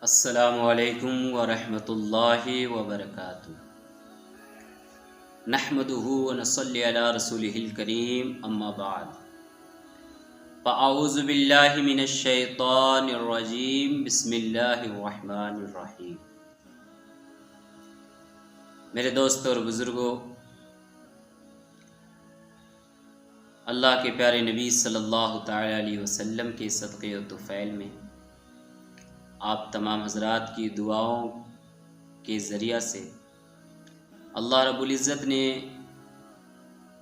السلام علیکم ورحمۃ اللہ وبرکاتہ۔ نحمدہ ونصلی علی رسولہ الکریم، اما بعد فاعوذ باللہ من الشیطان الرجیم، بسم اللہ الرحمن الرحیم۔ میرے دوستوں اور بزرگوں، اللہ کے پیارے نبی صلی اللہ تعالی علیہ وسلم کے صدقے و طفیل میں آپ تمام حضرات کی دعاؤں کے ذریعہ سے اللہ رب العزت نے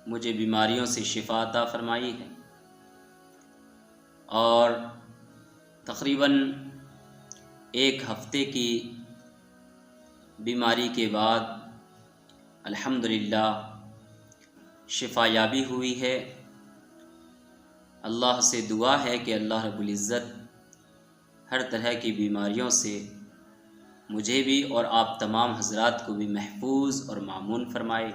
مجھے بیماریوں سے شفا عطا فرمائی ہے، اور تقریباً ایک ہفتے کی بیماری کے بعد الحمدللہ شفا یابی ہوئی ہے۔ اللہ سے دعا ہے کہ اللہ رب العزت ہر طرح کی بیماریوں سے مجھے بھی اور آپ تمام حضرات کو بھی محفوظ اور مامون فرمائے،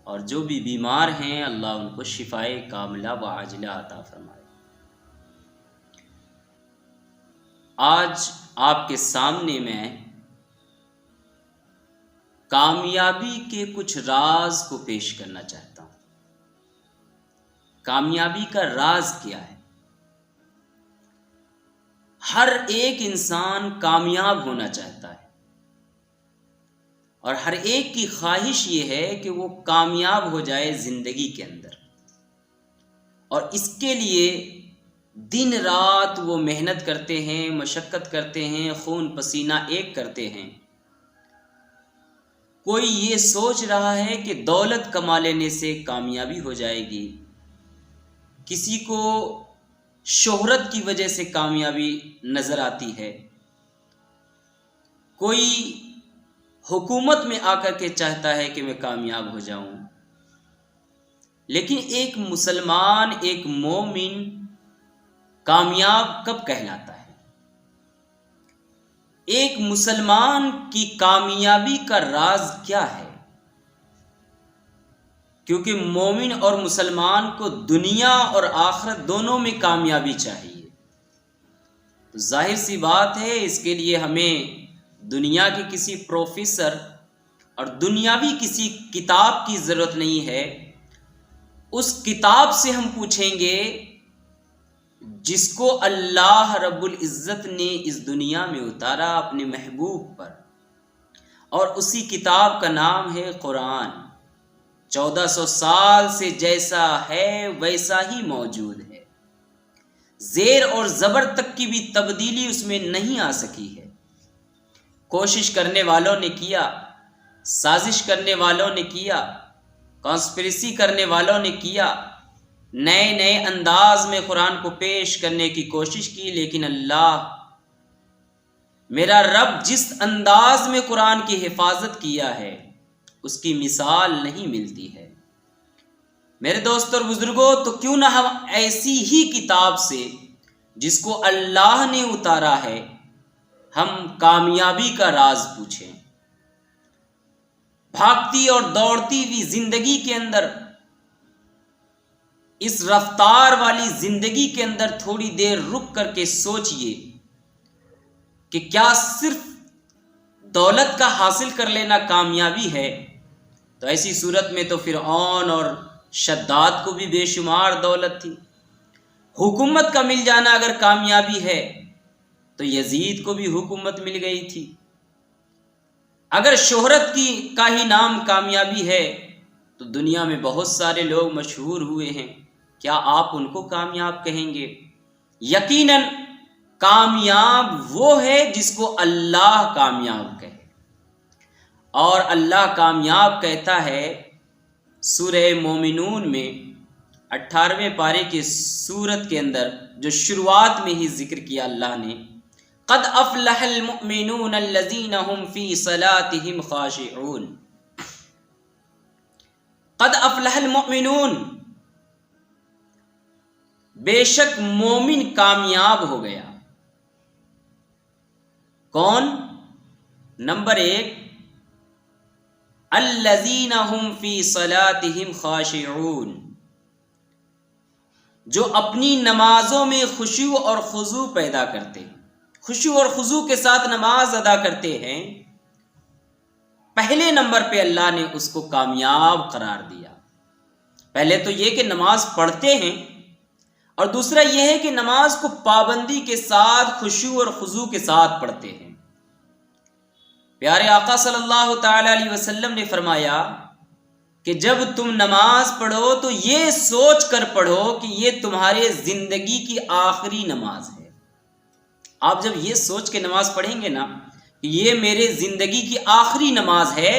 اور جو بھی بیمار ہیں اللہ ان کو شفائے کاملہ و عاجلہ عطا فرمائے۔ آج آپ کے سامنے میں کامیابی کے کچھ راز کو پیش کرنا چاہتا ہوں۔ کامیابی کا راز کیا ہے؟ ہر ایک انسان کامیاب ہونا چاہتا ہے، اور ہر ایک کی خواہش یہ ہے کہ وہ کامیاب ہو جائے زندگی کے اندر، اور اس کے لیے دن رات وہ محنت کرتے ہیں، مشقت کرتے ہیں، خون پسینہ ایک کرتے ہیں۔ کوئی یہ سوچ رہا ہے کہ دولت کما لینے سے کامیابی ہو جائے گی، کسی کو شہرت کی وجہ سے کامیابی نظر آتی ہے، کوئی حکومت میں آ کر کے چاہتا ہے کہ میں کامیاب ہو جاؤں۔ لیکن ایک مسلمان، ایک مومن کامیاب کب کہلاتا ہے؟ ایک مسلمان کی کامیابی کا راز کیا ہے؟ کیونکہ مومن اور مسلمان کو دنیا اور آخرت دونوں میں کامیابی چاہیے، تو ظاہر سی بات ہے اس کے لیے ہمیں دنیا کے کسی پروفیسر اور دنیاوی کسی کتاب کی ضرورت نہیں ہے۔ اس کتاب سے ہم پوچھیں گے جس کو اللہ رب العزت نے اس دنیا میں اتارا اپنے محبوب پر، اور اسی کتاب کا نام ہے قرآن۔ 1400 سال سے جیسا ہے ویسا ہی موجود ہے، زیر اور زبر تک کی بھی تبدیلی اس میں نہیں آ سکی ہے۔ کوشش کرنے والوں نے کیا، سازش کرنے والوں نے کیا، کانسپریسی کرنے والوں نے کیا، نئے نئے انداز میں قرآن کو پیش کرنے کی کوشش کی، لیکن اللہ میرا رب جس انداز میں قرآن کی حفاظت کیا ہے اس کی مثال نہیں ملتی ہے۔ میرے دوستوں اور بزرگوں، تو کیوں نہ ہم ایسی ہی کتاب سے جس کو اللہ نے اتارا ہے ہم کامیابی کا راز پوچھیں۔ بھاگتی اور دوڑتی ہوئی زندگی کے اندر، اس رفتار والی زندگی کے اندر تھوڑی دیر رک کر کے سوچئے کہ کیا صرف دولت کا حاصل کر لینا کامیابی ہے؟ تو ایسی صورت میں تو فرعون اور شداد کو بھی بے شمار دولت تھی۔ حکومت کا مل جانا اگر کامیابی ہے تو یزید کو بھی حکومت مل گئی تھی۔ اگر شہرت کا ہی نام کامیابی ہے تو دنیا میں بہت سارے لوگ مشہور ہوئے ہیں، کیا آپ ان کو کامیاب کہیں گے؟ یقیناً کامیاب وہ ہے جس کو اللہ کامیاب کہے، اور اللہ کامیاب کہتا ہے سورہ مومنون میں 18ویں پارے کی سورت کے اندر، جو شروعات میں ہی ذکر کیا اللہ نے، قد افلح المؤمنون الذین هم فی صلاتهم خاشعون۔ قد افلح المؤمنون، بے شک مومن کامیاب ہو گیا۔ کون؟ نمبر 1، الذین هم فی صلاتهم خاشعون، جو اپنی نمازوں میں خشوع اور خضوع پیدا کرتے ہیں۔ خشوع اور خضوع کے ساتھ نماز ادا کرتے ہیں، پہلے نمبر پہ اللہ نے اس کو کامیاب قرار دیا۔ پہلے تو یہ کہ نماز پڑھتے ہیں، اور دوسرا یہ ہے کہ نماز کو پابندی کے ساتھ خشوع اور خضوع کے ساتھ پڑھتے ہیں۔ پیارے آقا صلی اللہ تعالی علیہ وسلم نے فرمایا کہ جب تم نماز پڑھو تو یہ سوچ کر پڑھو کہ یہ تمہارے زندگی کی آخری نماز ہے۔ آپ جب یہ سوچ کے نماز پڑھیں گے نا کہ یہ میرے زندگی کی آخری نماز ہے،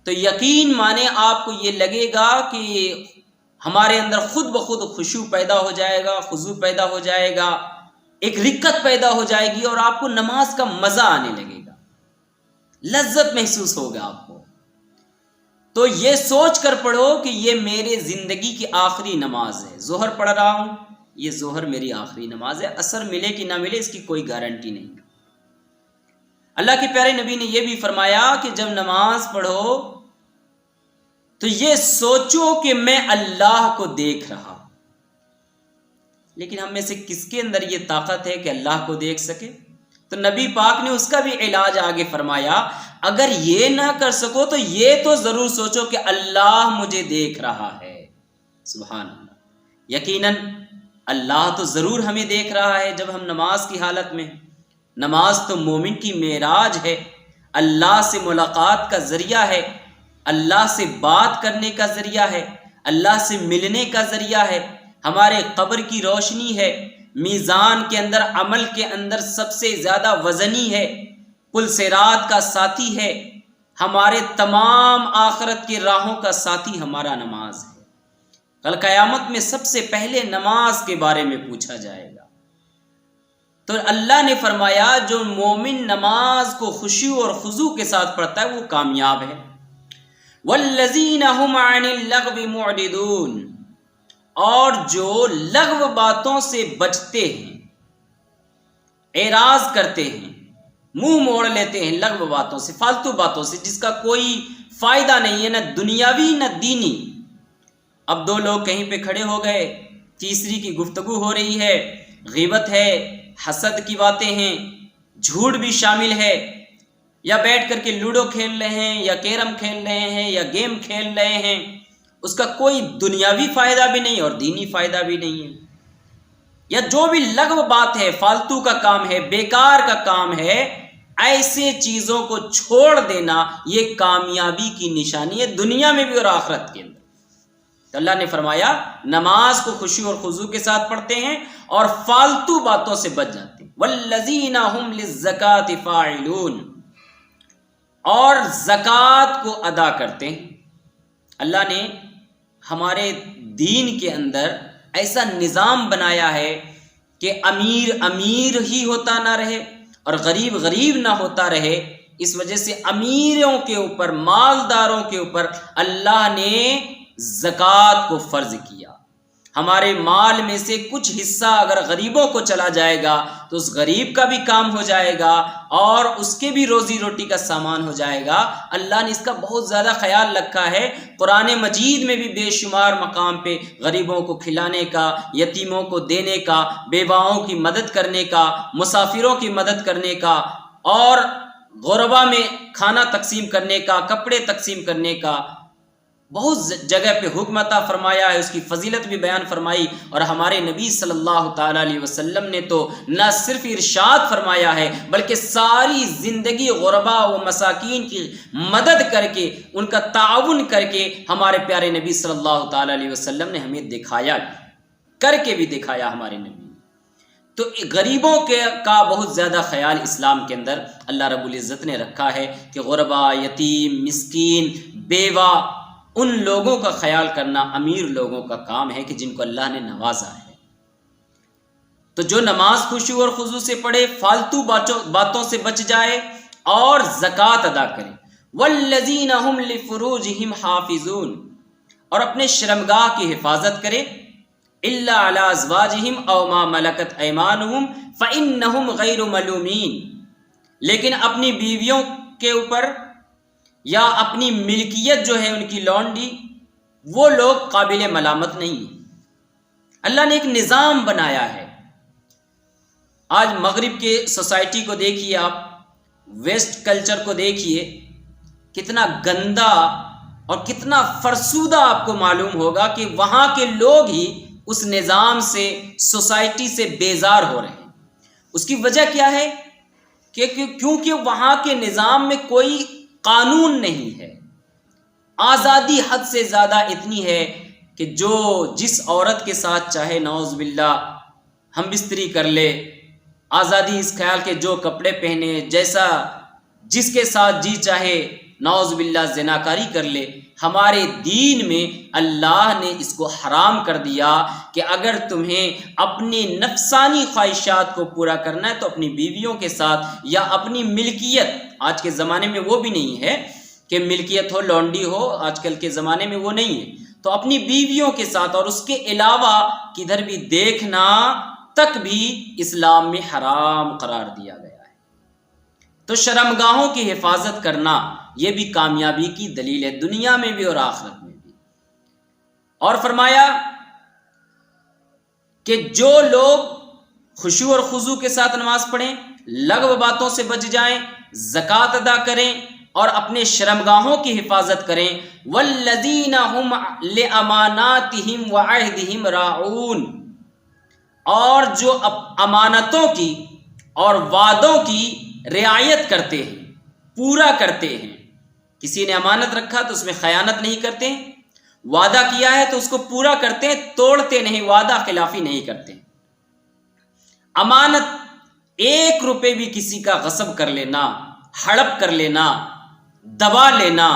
تو یقین مانے آپ کو یہ لگے گا کہ ہمارے اندر خود بخود خشوع پیدا ہو جائے گا، خضوع پیدا ہو جائے گا، ایک رکت پیدا ہو جائے گی، اور آپ کو نماز کا مزہ آنے لگے گا، لذت محسوس ہوگا آپ کو۔ تو یہ سوچ کر پڑھو کہ یہ میرے زندگی کی آخری نماز ہے۔ ظہر پڑھ رہا ہوں، یہ ظہر میری آخری نماز ہے، عصر ملے کہ نہ ملے اس کی کوئی گارنٹی نہیں۔ اللہ کے پیارے نبی نے یہ بھی فرمایا کہ جب نماز پڑھو تو یہ سوچو کہ میں اللہ کو دیکھ رہا ہوں۔ لیکن ہم میں سے کس کے اندر یہ طاقت ہے کہ اللہ کو دیکھ سکے؟ تو نبی پاک نے اس کا بھی علاج آگے فرمایا، اگر یہ نہ کر سکو تو یہ تو ضرور سوچو کہ اللہ مجھے دیکھ رہا ہے۔ سبحان اللہ، یقیناً اللہ تو ضرور ہمیں دیکھ رہا ہے جب ہم نماز کی حالت میں۔ نماز تو مومن کی معراج ہے، اللہ سے ملاقات کا ذریعہ ہے، اللہ سے بات کرنے کا ذریعہ ہے، اللہ سے ملنے کا ذریعہ ہے، ہمارے قبر کی روشنی ہے، میزان کے اندر عمل کے اندر سب سے زیادہ وزنی ہے، پل صراط کا ساتھی ہے، ہمارے تمام آخرت کے راہوں کا ساتھی ہمارا نماز ہے۔ کل قیامت میں سب سے پہلے نماز کے بارے میں پوچھا جائے گا۔ تو اللہ نے فرمایا جو مومن نماز کو خشوع اور خضوع کے ساتھ پڑھتا ہے وہ کامیاب ہے۔ والذین هم عن اللغو معرضون، اور جو لغو باتوں سے بچتے ہیں، اعراض کرتے ہیں، منہ موڑ لیتے ہیں لغو باتوں سے، فالتو باتوں سے جس کا کوئی فائدہ نہیں ہے، نہ دنیاوی نہ دینی۔ اب دو لوگ کہیں پہ کھڑے ہو گئے، تیسری کی گفتگو ہو رہی ہے، غیبت ہے، حسد کی باتیں ہیں، جھوٹ بھی شامل ہے، یا بیٹھ کر کے لوڈو کھیل رہے ہیں، یا کیرم کھیل رہے ہیں، یا گیم کھیل رہے ہیں، اس کا کوئی دنیاوی فائدہ بھی نہیں اور دینی فائدہ بھی نہیں ہے، یا جو بھی لغو بات ہے، فالتو کا کام ہے، بیکار کا کام ہے، ایسے چیزوں کو چھوڑ دینا یہ کامیابی کی نشانی ہے، دنیا میں بھی اور آخرت کے اندر۔ تو اللہ نے فرمایا نماز کو خشوع اور خضوع کے ساتھ پڑھتے ہیں اور فالتو باتوں سے بچ جاتے ہیں۔ والذین هم للزکاۃ فاعلون، اور زکوٰۃ کو ادا کرتے ہیں۔ اللہ نے ہمارے دین کے اندر ایسا نظام بنایا ہے کہ امیر امیر ہی ہوتا نہ رہے اور غریب غریب نہ ہوتا رہے، اس وجہ سے امیروں کے اوپر، مالداروں کے اوپر اللہ نے زکوٰۃ کو فرض کیا۔ ہمارے مال میں سے کچھ حصہ اگر غریبوں کو چلا جائے گا تو اس غریب کا بھی کام ہو جائے گا اور اس کے بھی روزی روٹی کا سامان ہو جائے گا۔ اللہ نے اس کا بہت زیادہ خیال رکھا ہے، قرآن مجید میں بھی بے شمار مقام پہ غریبوں کو کھلانے کا، یتیموں کو دینے کا، بیواؤں کی مدد کرنے کا، مسافروں کی مدد کرنے کا، اور غربا میں کھانا تقسیم کرنے کا، کپڑے تقسیم کرنے کا بہت جگہ پہ حکم عطا فرمایا ہے، اس کی فضیلت بھی بیان فرمائی، اور ہمارے نبی صلی اللہ تعالیٰ علیہ وسلم نے تو نہ صرف ارشاد فرمایا ہے بلکہ ساری زندگی غربا و مساکین کی مدد کر کے، ان کا تعاون کر کے ہمارے پیارے نبی صلی اللہ تعالیٰ علیہ وسلم نے ہمیں دکھایا، کر کے بھی دکھایا ہمارے نبی۔ تو غریبوں کا بہت زیادہ خیال اسلام کے اندر اللہ رب العزت نے رکھا ہے کہ غربا، یتیم، مسکین، بیوہ، ان لوگوں کا خیال کرنا امیر لوگوں کا کام ہے کہ جن کو اللہ نے نوازا ہے۔ تو جو نماز خشوع اور خضوع سے پڑھے، فالتو باتوں سے بچ جائے اور زکوٰۃ ادا کرے۔ والذین هم لفروجہم حافظون، اور اپنے شرمگاہ کی حفاظت کرے، الا علی ازواجہم او ما ملکت ایمانہم فانہم غیر ملومین، لیکن اپنی بیویوں کے اوپر یا اپنی ملکیت جو ہے ان کی لونڈی، وہ لوگ قابل ملامت نہیں ہیں۔ اللہ نے ایک نظام بنایا ہے، آج مغرب کے سوسائٹی کو دیکھیے آپ، ویسٹ کلچر کو دیکھیے، کتنا گندا اور کتنا فرسودہ آپ کو معلوم ہوگا کہ وہاں کے لوگ ہی اس نظام سے، سوسائٹی سے بیزار ہو رہے ہیں۔ اس کی وجہ کیا ہے؟ کیونکہ وہاں کے نظام میں کوئی قانون نہیں ہے، آزادی حد سے زیادہ اتنی ہے کہ جو جس عورت کے ساتھ چاہے نعوذ باللہ ہم بستری کر لے، آزادی اس خیال کے جو کپڑے پہنے، جیسا جس کے ساتھ جی چاہے نعوذ باللہ زناکاری کر لے۔ ہمارے دین میں اللہ نے اس کو حرام کر دیا کہ اگر تمہیں اپنی نفسانی خواہشات کو پورا کرنا ہے تو اپنی بیویوں کے ساتھ، یا اپنی ملکیت، آج کے زمانے میں وہ بھی نہیں ہے کہ ملکیت ہو، لونڈی ہو، آج کل کے زمانے میں وہ نہیں ہے، تو اپنی بیویوں کے ساتھ اور اس کے علاوہ کدھر بھی دیکھنا تک بھی اسلام میں حرام قرار دیا گیا ہے۔ تو شرمگاہوں کی حفاظت کرنا یہ بھی کامیابی کی دلیل ہے، دنیا میں بھی اور آخرت میں بھی۔ اور فرمایا کہ جو لوگ خشوع اور خضوع کے ساتھ نماز پڑھیں، لغو باتوں سے بچ جائیں، زکوٰۃ ادا کریں اور اپنے شرمگاہوں کی حفاظت کریں، والذین هم لاماناتہم وعہدہم راعون، اور جو امانتوں کی اور وعدوں کی رعایت کرتے ہیں، پورا کرتے ہیں۔ کسی نے امانت رکھا تو اس میں خیانت نہیں کرتے، وعدہ کیا ہے تو اس کو پورا کرتے ہیں، توڑتے نہیں، وعدہ خلافی نہیں کرتے۔ امانت 1 روپے بھی کسی کا غصب کر لینا، ہڑپ کر لینا، دبا لینا،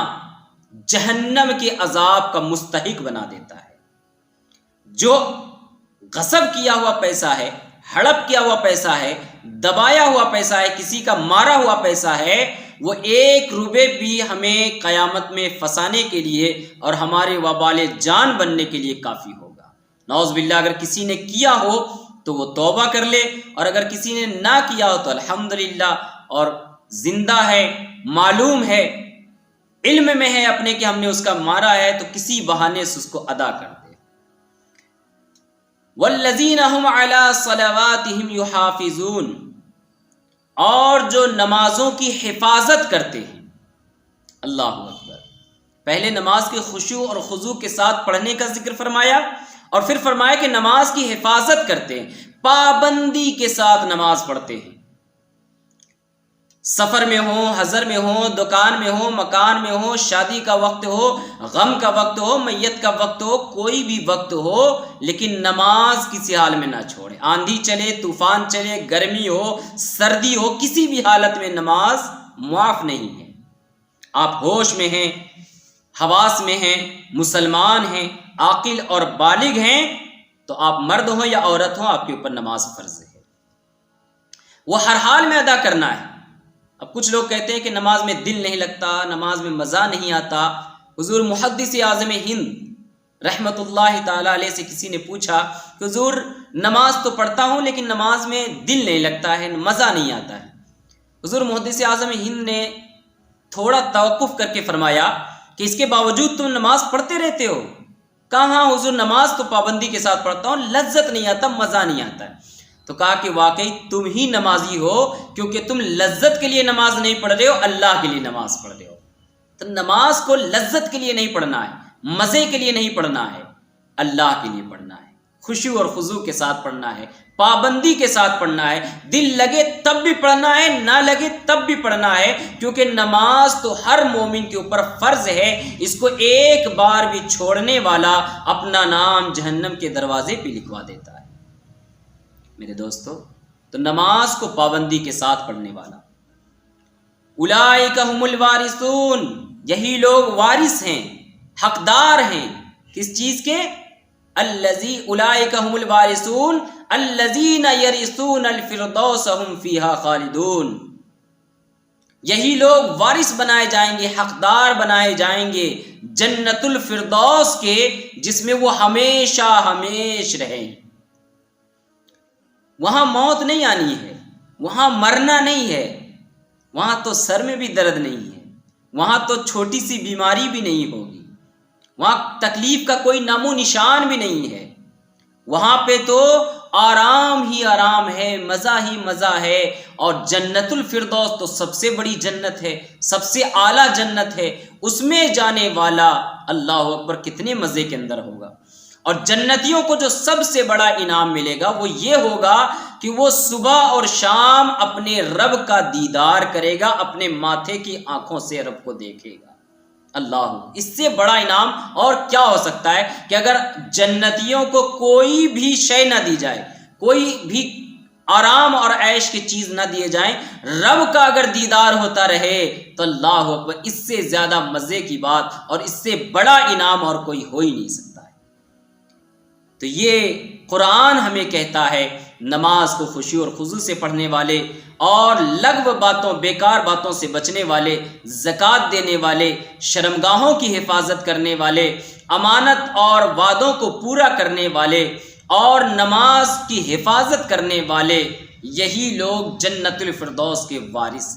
جہنم کے عذاب کا مستحق بنا دیتا ہے۔ جو غصب کیا ہوا پیسہ ہے، ہڑپ کیا ہوا پیسہ ہے، دبایا ہوا پیسہ ہے، کسی کا مارا ہوا پیسہ ہے، وہ 1 روپے بھی ہمیں قیامت میں پھنسانے کے لیے اور ہمارے وبال جان بننے کے لیے کافی ہوگا۔ نعوذ باللہ اگر کسی نے کیا ہو تو وہ توبہ کر لے، اور اگر کسی نے نہ کیا ہو تو الحمدللہ، اور زندہ ہے، معلوم ہے، علم میں ہے اپنے کہ ہم نے اس کا مارا ہے، تو کسی بہانے سے اس کو ادا کر دے۔ والذین هم علی صلواتہم یحافظون، اور جو نمازوں کی حفاظت کرتے ہیں۔ اللہ اکبر، پہلے نماز کے خشوع اور خضوع کے ساتھ پڑھنے کا ذکر فرمایا، اور پھر فرمایا کہ نماز کی حفاظت کرتے ہیں، پابندی کے ساتھ نماز پڑھتے ہیں۔ سفر میں ہو، حضر میں ہو، دکان میں ہو، مکان میں ہو، شادی کا وقت ہو، غم کا وقت ہو، میت کا وقت ہو، کوئی بھی وقت ہو، لیکن نماز کسی حال میں نہ چھوڑے۔ آندھی چلے، طوفان چلے، گرمی ہو، سردی ہو، کسی بھی حالت میں نماز معاف نہیں ہے۔ آپ ہوش میں ہیں، حواس میں ہیں، مسلمان ہیں، عاقل اور بالغ ہیں، تو آپ مرد ہوں یا عورت ہوں، آپ کے اوپر نماز فرض ہے، وہ ہر حال میں ادا کرنا ہے۔ اب کچھ لوگ کہتے ہیں کہ نماز میں دل نہیں لگتا، نماز میں مزہ نہیں آتا۔ حضور محدث اعظم ہند رحمت اللہ تعالیٰ علیہ سے کسی نے پوچھا کہ حضور نماز تو پڑھتا ہوں لیکن نماز میں دل نہیں لگتا ہے، مزہ نہیں آتا ہے۔ حضور محدث اعظم ہند نے تھوڑا توقف کر کے فرمایا کہ اس کے باوجود تم نماز پڑھتے رہتے ہو؟ کہاں حضور، نماز تو پابندی کے ساتھ پڑھتا ہوں، لذت نہیں آتا، مزہ نہیں آتا ہے۔ تو کہا کہ واقعی تم ہی نمازی ہو، کیونکہ تم لذت کے لیے نماز نہیں پڑھ رہے ہو، اللہ کے لیے نماز پڑھ رہے ہو۔ تو نماز کو لذت کے لیے نہیں پڑھنا ہے، مزے کے لیے نہیں پڑھنا ہے، اللہ کے لیے پڑھنا ہے، خشوع اور خضوع کے ساتھ پڑھنا ہے، پابندی کے ساتھ پڑھنا ہے، دل لگے تب بھی پڑھنا ہے، نہ لگے تب بھی پڑھنا ہے، کیونکہ نماز تو ہر مومن کے اوپر فرض ہے۔ اس کو ایک بار بھی چھوڑنے والا اپنا نام جہنم کے دروازے پہ لکھوا دیتا ہے۔ میرے دوستو، تو نماز کو پابندی کے ساتھ پڑھنے والا، اولئک هم الوارثون، یہی لوگ وارث ہیں، حقدار ہیں، کس چیز کے؟ اولئک هم الوارثون الذین یرثون الفردوس هم فیہا خالدون، یہی لوگ وارث بنائے جائیں گے، حقدار بنائے جائیں گے جنت الفردوس کے، جس میں وہ ہمیشہ ہمیش رہیں۔ وہاں موت نہیں آنی ہے، وہاں مرنا نہیں ہے، وہاں تو سر میں بھی درد نہیں ہے، وہاں تو چھوٹی سی بیماری بھی نہیں ہوگی، وہاں تکلیف کا کوئی نام و نشان بھی نہیں ہے، وہاں پہ تو آرام ہی آرام ہے، مزہ ہی مزہ ہے، اور جنت الفردوس تو سب سے بڑی جنت ہے، سب سے اعلیٰ جنت ہے، اس میں جانے والا اللہ اکبر کتنے مزے کے اندر ہوگا۔ اور جنتیوں کو جو سب سے بڑا انعام ملے گا وہ یہ ہوگا کہ وہ صبح اور شام اپنے رب کا دیدار کرے گا، اپنے ماتھے کی آنکھوں سے رب کو دیکھے گا۔ اللہ، اس سے بڑا انعام اور کیا ہو سکتا ہے کہ اگر جنتیوں کو کوئی بھی شے نہ دی جائے، کوئی بھی آرام اور عیش کی چیز نہ دیے جائیں، رب کا اگر دیدار ہوتا رہے تو اللہ اکبر، اس سے زیادہ مزے کی بات اور اس سے بڑا انعام اور کوئی ہو ہی نہیں سکتا ہے۔ تو یہ قرآن ہمیں کہتا ہے نماز کو خشوع اور خضوع سے پڑھنے والے، اور لغو باتوں، بیکار باتوں سے بچنے والے، زکوٰۃ دینے والے، شرمگاہوں کی حفاظت کرنے والے، امانت اور وعدوں کو پورا کرنے والے، اور نماز کی حفاظت کرنے والے، یہی لوگ جنت الفردوس کے وارث